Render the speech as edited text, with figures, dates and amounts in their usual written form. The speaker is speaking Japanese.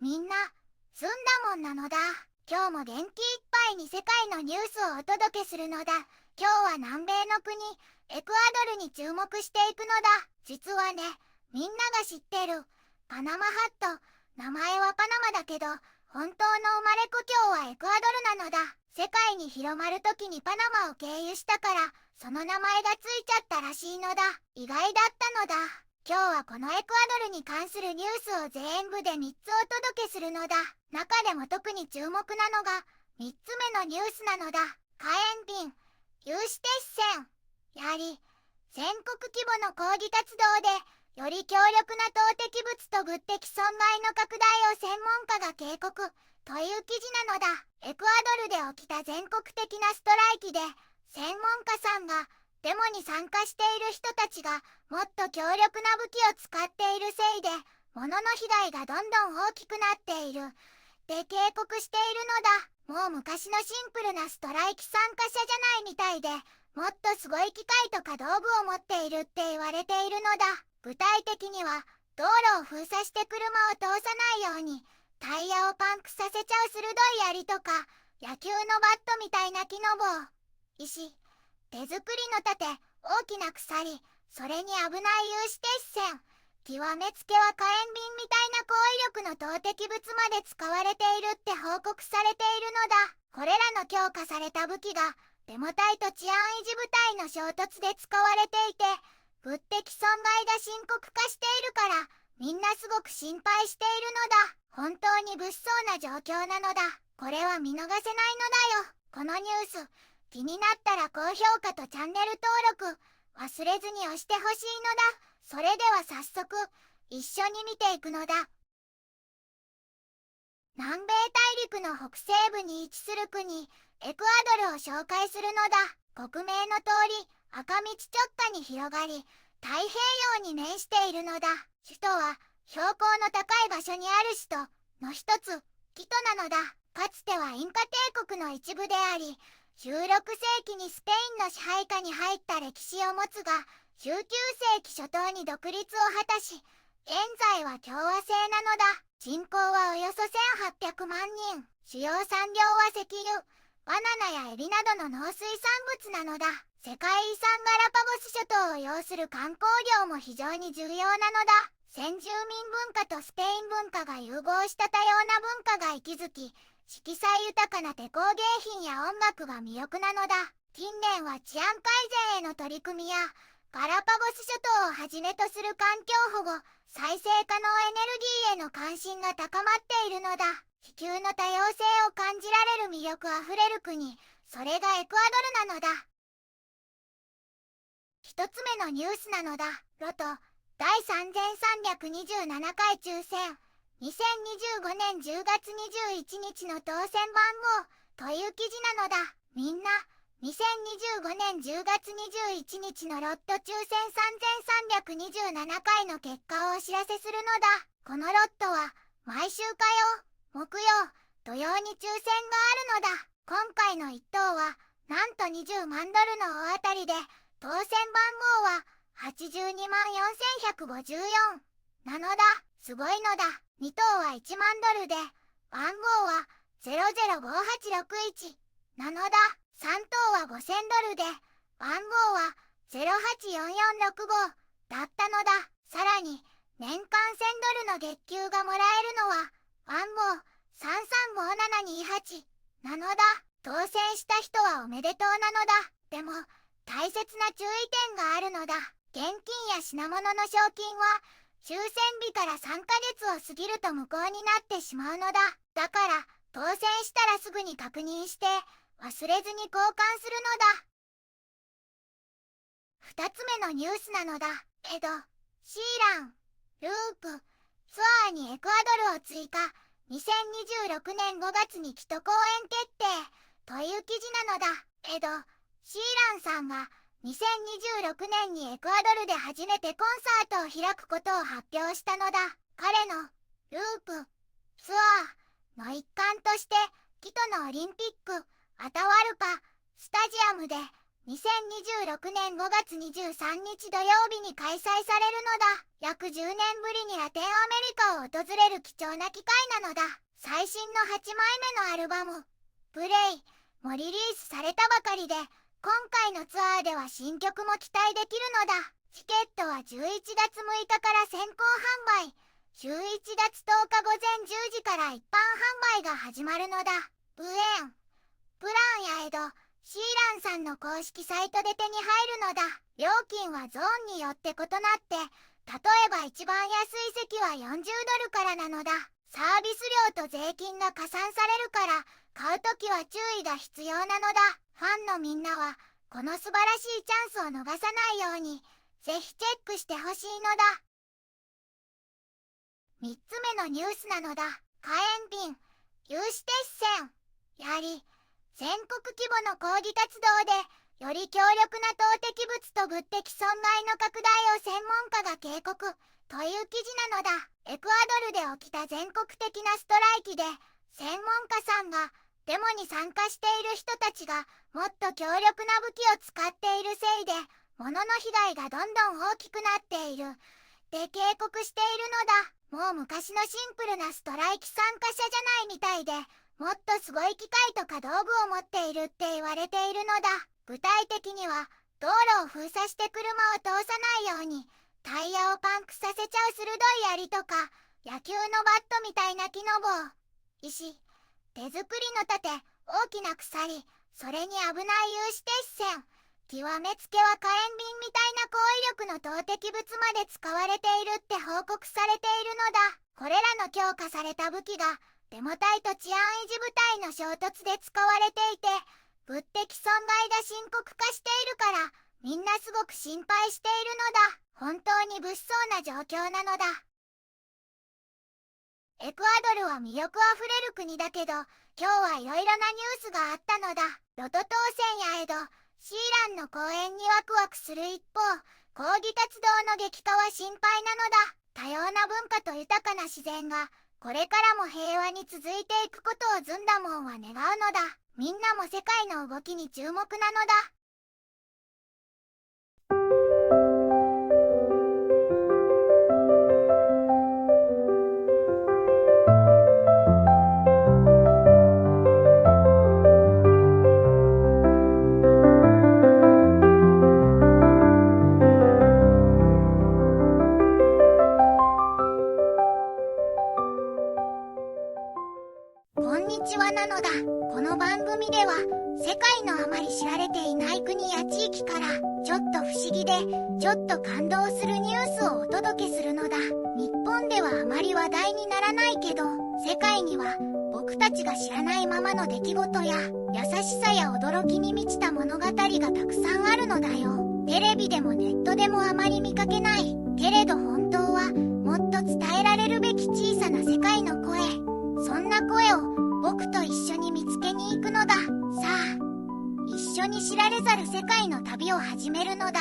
みんな、済んだもんなのだ。今日も元気いっぱいに世界のニュースをお届けするのだ。今日は南米の国、エクアドルに注目していくのだ。実はね、みんなが知ってる、パナマハット。名前はパナマだけど、本当の生まれ故郷はエクアドルなのだ。世界に広まるときにパナマを経由したから、その名前がついちゃったらしいのだ。意外だったのだ。今日はこのエクアドルに関するニュースを全部で3つお届けするのだ。中でも特に注目なのが、3つ目のニュースなのだ。火炎瓶、有刺鉄線。やはり、全国規模の抗議活動で、より強力な投擲物と物的損害の拡大を専門家が警告という記事なのだ。エクアドルで起きた全国的なストライキで、専門家さんがデモに参加している人たちがもっと強力な武器を使っているせいで、物の被害がどんどん大きくなっているって警告しているのだ。もう昔のシンプルなストライキ参加者じゃないみたいで、もっとすごい機械とか道具を持っているって言われているのだ。具体的には、道路を封鎖して車を通さないように、タイヤをパンクさせちゃう鋭い槍とか、野球のバットみたいな木の棒、石、手作りの盾、大きな鎖、それに危ない有刺鉄線、極めつけは火炎瓶みたいな高威力の投擲物まで使われているって報告されているのだ。これらの強化された武器が、デモ隊と治安維持部隊の衝突で使われていて、物的損害が深刻化しているから、みんなすごく心配しているのだ。本当に物騒な状況なのだ。これは見逃せないのだよ。このニュース、気になったら高評価とチャンネル登録、忘れずに押してほしいのだ。それでは早速、一緒に見ていくのだ。南米大陸の北西部に位置する国、エクアドルを紹介するのだ。国名の通り、赤道直下に広がり、太平洋に面しているのだ。首都は標高の高い場所にある首都の一つ、キトなのだ。かつてはインカ帝国の一部であり、16世紀にスペインの支配下に入った歴史を持つが、19世紀初頭に独立を果たし、現在は共和制なのだ。人口はおよそ1800万人。主要産業は石油、バナナやエビなどの農水産物なのだ。世界遺産ガラパゴス諸島を要する観光業も非常に重要なのだ。先住民文化とスペイン文化が融合した多様な文化が息づき、色彩豊かな手工芸品や音楽が魅力なのだ。近年は治安改善への取り組みや、ガラパゴス諸島をはじめとする環境保護、再生可能エネルギーへの関心が高まっているのだ。地球の多様性を感じられる魅力あふれる国、それがエクアドルなのだ。一つ目のニュースなのだ。ロト第3327回抽選2025年10月21日の当選番号という記事なのだ。みんな2025年10月21日のロット抽選3327回の結果をお知らせするのだ。このロットは毎週火曜、木曜、土曜に抽選があるのだ。今回の1等はなんと20万ドルの大当たりで、当選番号は82万4154なのだ。すごいのだ。2等は1万ドルで、番号は005861なのだ。3等は5000ドルで、番号は084465だったのだ。さらに、年間1000ドルの月給がもらえるのは、番号335728なのだ。当選した人はおめでとうなのだ。でも、大切な注意点があるのだ。現金や品物の賞金は、抽選日から3ヶ月を過ぎると無効になってしまうのだ。だから、当選したらすぐに確認して、忘れずに交換するのだ。二つ目のニュースなのだ。エド・シーラン、ループ、ツアーにエクアドルを追加。2026年5月にキト公演決定という記事なのだ。エド・シーランさんが2026年にエクアドルで初めてコンサートを開くことを発表したのだ。彼のループ、ツアーの一環として、キトのオリンピック、アタワルパスタジアムで2026年5月23日土曜日に開催されるのだ。約10年ぶりにラテンアメリカを訪れる貴重な機会なのだ。最新の8枚目のアルバム、プレイもリリースされたばかりで、今回のツアーでは新曲も期待できるのだ。チケットは11月6日から先行販売。11月10日午前10時から一般販売が始まるのだ。ブエン、プランやエド、シーランさんの公式サイトで手に入るのだ。料金はゾーンによって異なって、例えば一番安い席は$40からなのだ。サービス料と税金が加算されるから、買うときは注意が必要なのだ。ファンのみんなは、この素晴らしいチャンスを逃さないように、ぜひチェックしてほしいのだ。3つ目のニュースなのだ。火炎瓶、有刺鉄線、やり、全国規模の抗議活動で、より強力な投擲物と物的損害の拡大を専門家が警告、という記事なのだ。エクアドルで起きた全国的なストライキで、専門家さんが、デモに参加している人たちが、もっと強力な武器を使っているせいで、物の被害がどんどん大きくなっている。で警告しているのだ。もう昔のシンプルなストライキ参加者じゃないみたいで、もっとすごい機械とか道具を持っているって言われているのだ。具体的には、道路を封鎖して車を通さないように、タイヤをパンクさせちゃう鋭い槍とか、野球のバットみたいな木の棒、石、手作りの盾、大きな鎖、それに危ない有刺鉄線、極めつけは火炎瓶みたいな攻威力の投擲物まで使われているって報告されているのだ。これらの強化された武器が、デモ隊と治安維持部隊の衝突で使われていて、物的損害が深刻化しているから、みんなすごく心配しているのだ。本当に物騒な状況なのだ。エクアドルは魅力あふれる国だけど、今日はいろいろなニュースがあったのだ。ロト当選やエド、シーランの公演にワクワクする一方、抗議活動の激化は心配なのだ。多様な文化と豊かな自然が、これからも平和に続いていくことをズンダモンは願うのだ。みんなも世界の動きに注目なのだ。こんにちはなのだ。この番組では世界のあまり知られていない国や地域からちょっと不思議でちょっと感動するニュースをお届けするのだ。日本ではあまり話題にならないけど、世界には僕たちが知らないままの出来事や優しさや驚きに満ちた物語がたくさんあるのだよ。テレビでもネットでもあまり見かけない。けれど本当はもっと伝えられるべき小さな世界の声。そんな声を僕と一緒に見つけに行くのだ。さあ、一緒に知られざる世界の旅を始めるのだ。